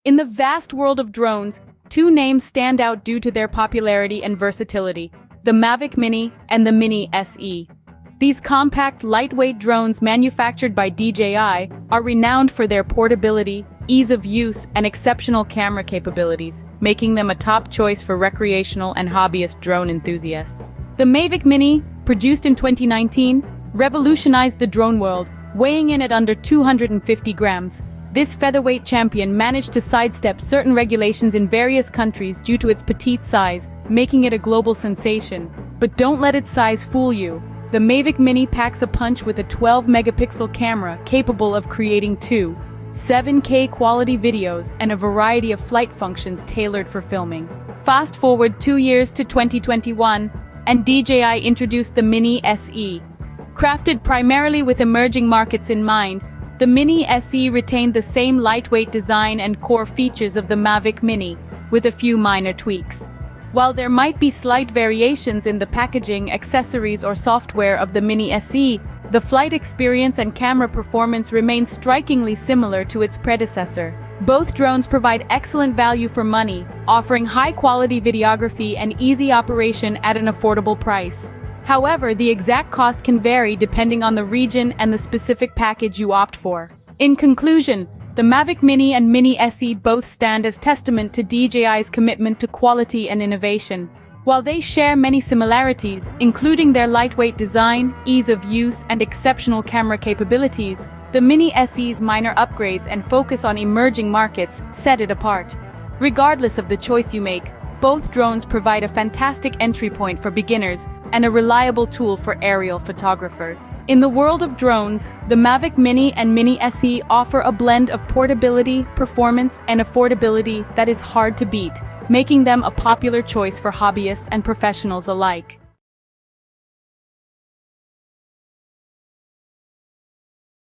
In the vast world of drones, two names stand out due to their popularity and versatility: the Mavic Mini and the Mini SE. These compact, lightweight drones manufactured by DJI are renowned for their portability, ease of use, and exceptional camera capabilities, making them a top choice for recreational and hobbyist drone enthusiasts. The Mavic Mini, produced in 2019, revolutionized the drone world, weighing in at under 250 grams. This featherweight champion managed to sidestep certain regulations in various countries due to its petite size, making it a global sensation. But don't let its size fool you. The Mavic Mini packs a punch with a 12-megapixel camera capable of creating 7K quality videos and a variety of flight functions tailored for filming. Fast forward 2 years to 2021, and DJI introduced the Mini SE. Crafted primarily with emerging markets in mind, the Mini SE retained the same lightweight design and core features of the Mavic Mini, with a few minor tweaks. While there might be slight variations in the packaging, accessories, or software of the Mini SE, the flight experience and camera performance remain strikingly similar to its predecessor. Both drones provide excellent value for money, offering high-quality videography and easy operation at an affordable price. However, the exact cost can vary depending on the region and the specific package you opt for. In conclusion, the Mavic Mini and Mini SE both stand as testament to DJI's commitment to quality and innovation. While they share many similarities, including their lightweight design, ease of use, and exceptional camera capabilities, the Mini SE's minor upgrades and focus on emerging markets set it apart. Regardless of the choice you make, both drones provide a fantastic entry point for beginners and a reliable tool for aerial photographers. In the world of drones, the Mavic Mini and Mini SE offer a blend of portability, performance, and affordability that is hard to beat, making them a popular choice for hobbyists and professionals alike.